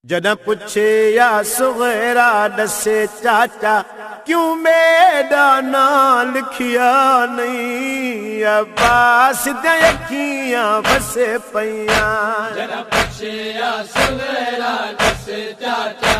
Jeddah پوچھے یا صغیرہ دسے چاچا کیوں میرا نام لکھیا نہیں عباس دے اکھیاں بسے پیاں جدہ پوچھے یا صغیرہ دسے چاچا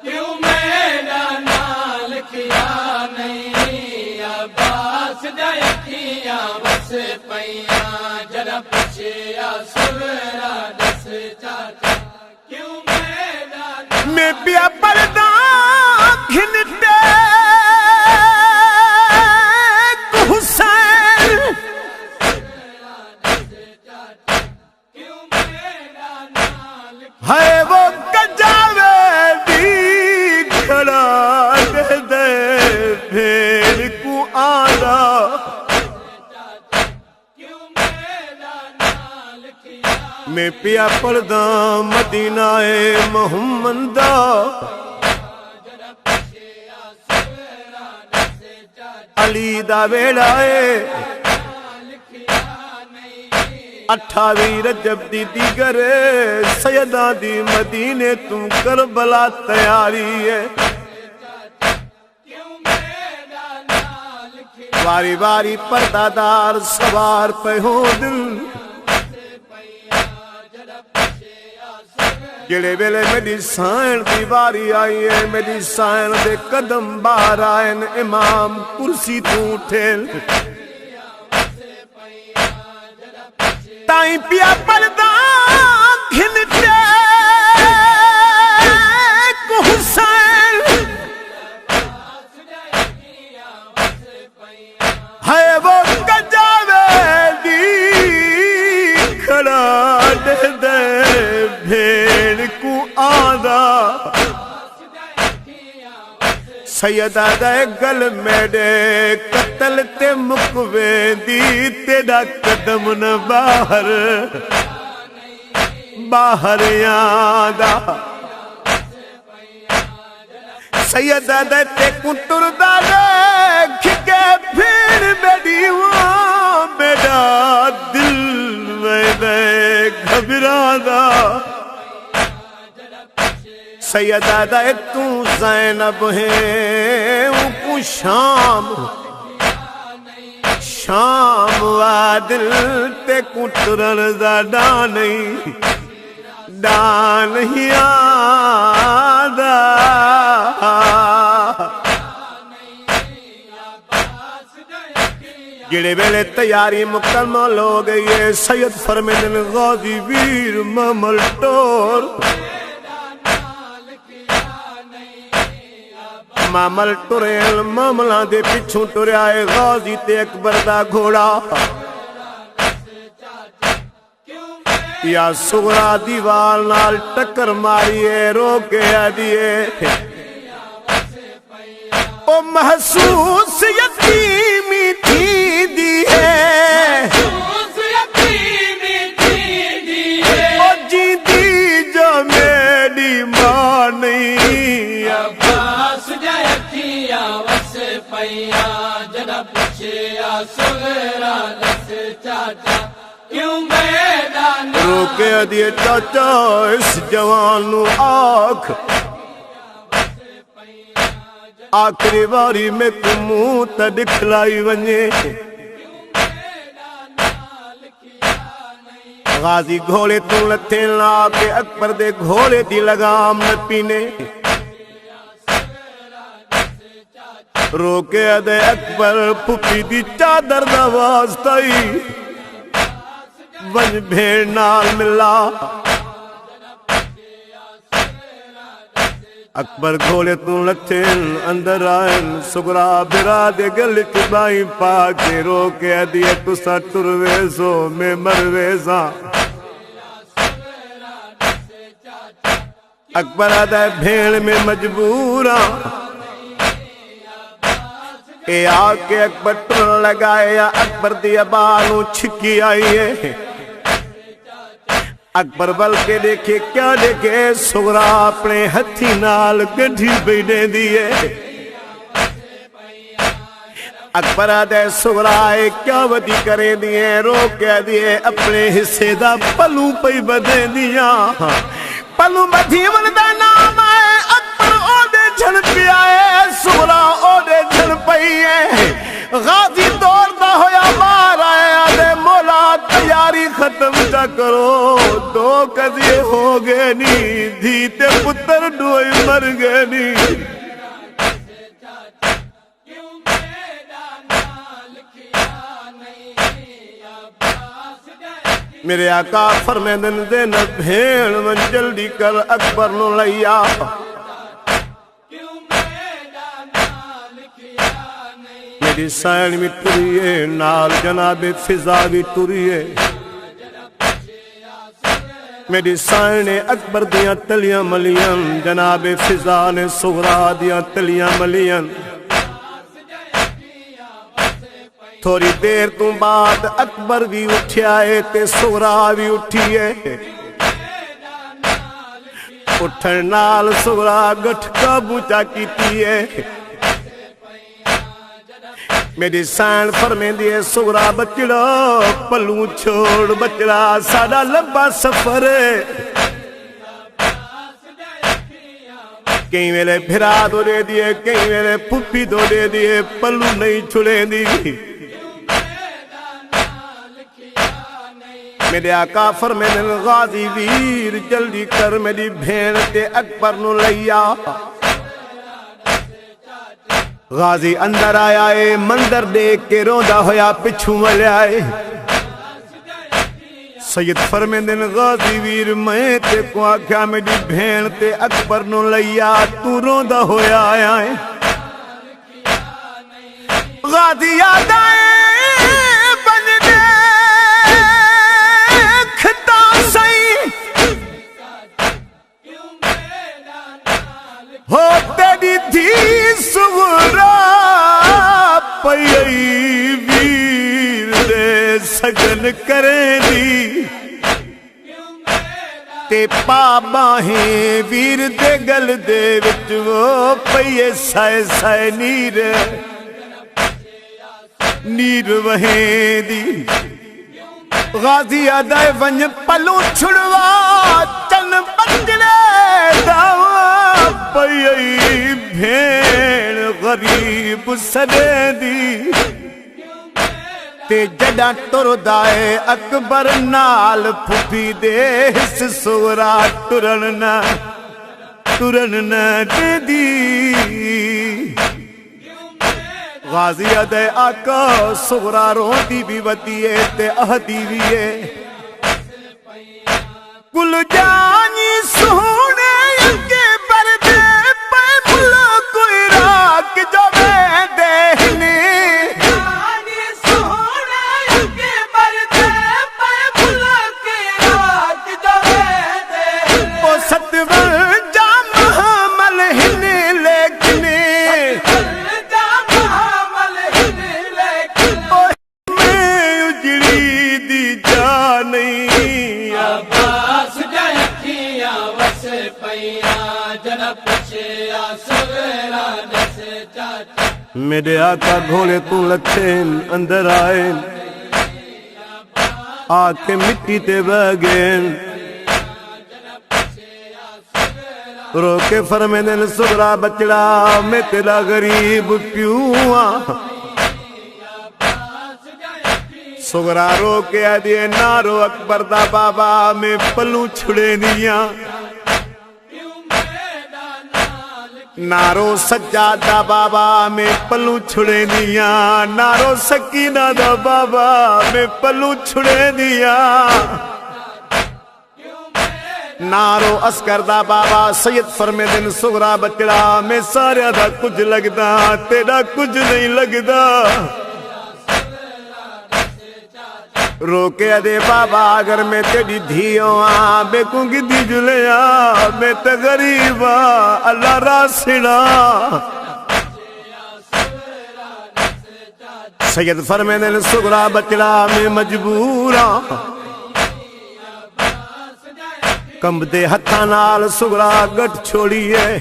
کیوں میرا نام لکھیا نہیں عباس دے اکھیاں بسے پیاں جدہ پوچھے یا صغیرہ دسے چاچا کیوں میں پیا پردہ گھنتے حسین ہے وہ کجاوے دی کھڑا دے دے بھیڑ کو آدھا میں پیا پردہ مدینہ محمد علی دا ویڑا ہے 28 رجب دی دیگر سیدہ دی مدینے تم کربلا تیاری ہے واری واری پردہ دار سوار پہ ہو دل جڑے ویلے میری سائن دی واری آئی ہے میری سائن دے قدم باہر آئین امام کرسی تو اٹھیل تائیں پیا پردہ گھنتے کو حسین ہے وہ کجاوے دی کھڑا دے دے بھیڑ کو آدھا سیدہ دے گل میڈے قتل تے مکوے دی تیڑا قدم نہ باہر یادا سیدہ دے تے کنٹر دا دے کھکے پھر میڈی وہ میڈا دل میں دے گھبرا دا سیدہ دے تو زینب ہے ان کو شام وادل تے کٹرن دا ڈان ہی آدھا گڑے ویلے تیاری مکمل ہو گئی ہے سید فرمین غازی ویر ممل ٹور مامل ٹوریل ماملہ دے پچھوں ٹورے آئے غازی تے اکبر دا گھوڑا یا سغرا دیوال نال ٹکر ماریے روکے آدیے او محسوس یتیمی تھی دیئے او جی دی جو میری ماں نہیں عباس دے اکھیاں وسے پیاں جدہ پوچھے یا صغیرہ دسے چاچا کیوں میرا نام روکے دیئے چاچا اس جوانو آنکھ آخری باری میں کموں تا دکھلائی ونجے غازی گھوڑے تو لتھے لا کے اکبر دے گھوڑے دی لگام نہ پینے روکے دے اکبر پھپی دی چادر دا واسطائی ون بھیڑ نال ملا اکبر گھوڑے تو لچھن اندر آئن سگرا برا دے گل چبائی پاکے روکے دیئے تسا ٹرویزو میں مرویزا اکبر آدھے بھیڑ میں مجبورا اے آکے اکبر ٹر لگائے یا اکبر دی ابانو چھکی آئی ہے اکبر بل کے دیکھے کیا دیکھے سغرا اپنے ہتھی نال گڈھی بیٹھے دیئے اکبر آدھے سغرائے کیا ودی کرے دیئے روکے دیئے اپنے حصے دا پلو پئی بدے دیا پلو بدھیون دا نام ہے اکبر او دے جھن پیا ہے سغرا او دے جھن پئی ہے غازی دور دا ہویا مار آیا دے مولا تیاری ختم چا کرو دو قضیے ہو گئے نی دھی تے پتر ڈوئی مر گئے نی میرے آقا فرمیندن زینب بھیڑ من جلدی کر اکبر نو لیا میری سائن بھی ٹریے نال جناب فضا بھی ٹریے میری سائن نے اکبر دیاں تلیاں ملیاں جناب فضا نے صغرا دیاں تلیاں ملیاں تھوڑی دیر تو بعد اکبر بھی اٹھیا ہے تے صغرا بھی اٹھی ہے اٹھن نال صغرا گٹھ کا بوچا کیتی ہے میری سائن فرمیندی ہے صغرا بچڑا پلو چھوڑ بچڑا ساڑا لمبا سفر کہیں میرے بھرا دو دے دیے کہیں میرے پھپی دو دے دیے پلو نہیں چھڑے دی میرے آقا فرمیندن غازی ویر جلدی کر میری بھین تے اکبر نو لیا غازی اندر آیا ہے مندر دیکھ کے روندہ ہویا پچھوں والے آئے سید فرمیندن غازی ویر میں تے کو آکھا میری بھین تے اکبر نو لیا تو روندہ ہویا آیا ہے غازی یاد آئے بن دے کھتا سئی ہو تیری تھی صغرا پئی ویر دے سگن کریں دی تے پا باہیں ویر دے گل دے وچ وہ پئیے سائے سائے نیر وہیں دی غازی آدھائے ونج پلو چھڑوا چن بچڑے داوا پئی بھین غریب سدے دی تے جڈا ٹر دائے اکبر نال پھپی دے حس صغرا ٹرن نہ دے دی غازی ادے آقا صغرا روندی بھی ودیے تے اہدی بھی ہے کل جانی سونے کے پردے پہ ملک عراق جو میں دینے جانی سونے کے پردے پہ ملک عراق جو میں دینے او ستور جام حمل ہنے لیکنے میرے آقا گھوڑے تو لکھیں اندر آئے آکے مٹی تے بگین رو کے فرمیندن صغرا بچڑا میں تیرا غریب پیوں صغرا رو کے آدھے نارو اکبر دا بابا میں پلو چھڑے دیاں نارو سجادہ بابا میں پلو چھڑے دیا نارو سکینہ دا بابا میں پلو چھڑے دیا نارو اسکر دا بابا سید فرمیندن صغرا بچڑا میں سارے دا کچھ لگدا تیرا کچھ نہیں لگدا رو کے دے بابا اگر میں تیری دھیوں بے کونگی دی جلیا میں تے غریبا اللہ راسنا سید فرمیندن صغرا بچڑا میں مجبورا کمب دے ہتھاں نال صغرا گٹھ چھوڑیے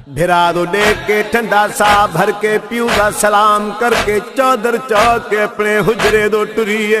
بھرا دو دیکھ کے ٹھنڈا سا بھر کے پیو کا سلام کر کے چادر چاہ کے اپنے حجرے دو ٹریے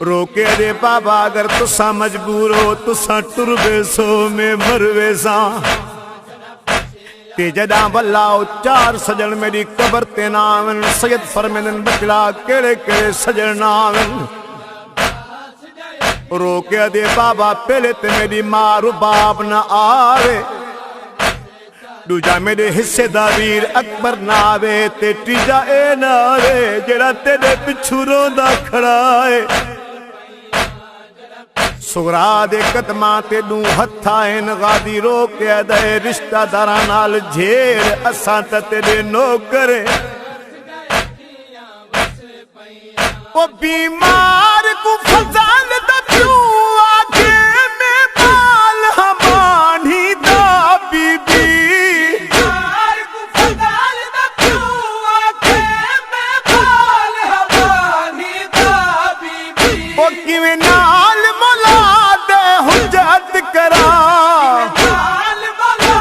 روکے دے بابا اگر تسا مجبور ہو تسا ٹر ویسو میں مر ویسا تے جداں بلاؤ چار سجن میری قبر تے ناون سید فرمیندن بچڑا کیڑے کیڑے سجن ناون روکے دے بابا پہلے تے میری ماں رباب نہ آوے دوجا میرے حصے دا ویر اکبر نہ آوے تے تیجا اے نہ آوے جڑا تیرے پچھو روندا کھڑا ہے سغرا دے قدماں تے دوں ہتھائن غادی روکے دے رشتہ داراں نال جھیڑ اساں تے تیرے نوکرے او بیمار کو فضال دا پیو آگے میں بال ہمانی دا بی بی بیمار کو فضال دا پیو آگے میں بال ہمانی دا بی بی او کیویں نال مولا دے حجت کرا نال مولا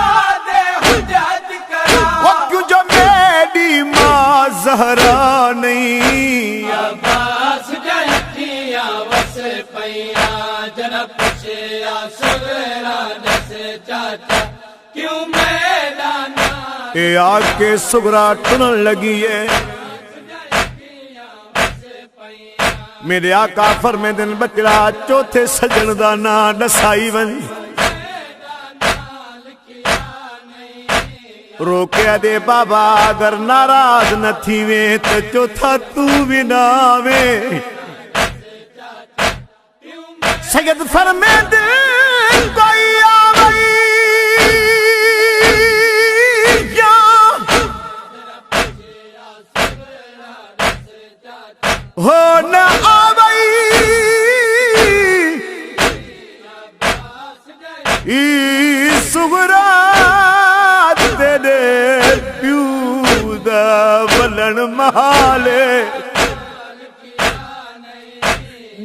دے حجت کرا او کیوں جو میری ماں زہرا نہیں عباس جہتیاں وس پیاں جنب پچھیا سغرا دس چاچا کیوں میدان اے آگ کے سغرا ٹنن لگی ہے میرے آقا فرمیندن بچڑا چوتھے سجن دا نا نسائی ون روکیا دے بابا اگر ناراض نہ تھیویں تو چوتھا تو بھی نہ آویں سید فرمیندن کوئی آوئی یا ہو نہ آوئی ای سغرا تیرے پیو دا ولن محالے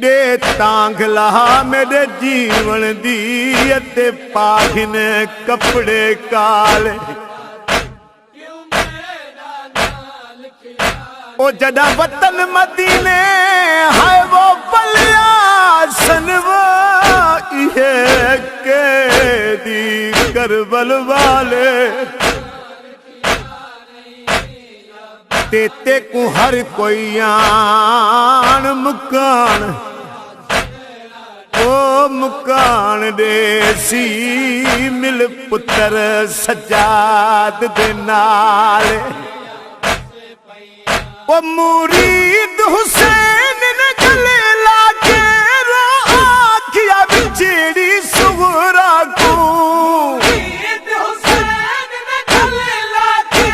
دے تانگ لہا میرے جیون دی اتے پاگن کپڑے کالے او جدا وطن مدینے ہائے وہ بلیا سنوا یہ کہ دی کربل والے تے کو ہر کوئی آن مکان او مکان دے سی مل پتر سجاد دے نالے او مرید حسین نے گلے لاکے رو آکھیا بچڑی سغرا کو مرید حسین نے گلے لاکے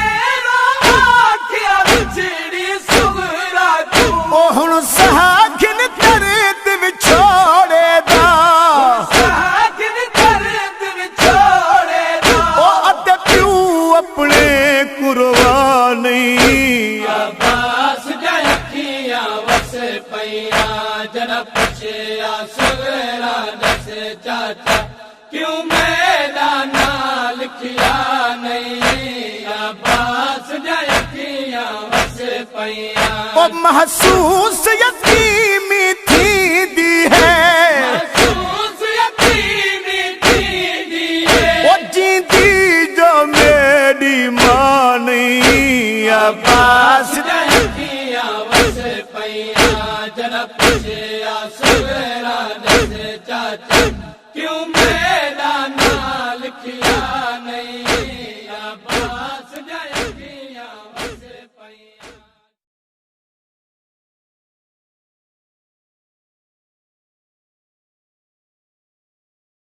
رو آکھیا بچڑی سغرا کو او ہن سہاگن درد وچھوڑے دا سہاگن درد وچھوڑے دا او اتے پیو اپنے قربا نہیں عباس جہتیاں وس پیاں جنب پچھیا سغرا دس چاچا کیوں میدان لکھیا نہیں عباس جہتیاں وس پیاں او محسوس یتیمی تھی دی ہے محسوس یتیمی تھی دی ہے او جیتی جو میری ماں نہیں عباس جہتیاں وس پیاں جنب پچھیا سغرا دس چاچا کیوں میدان لکھیا نہیں عباس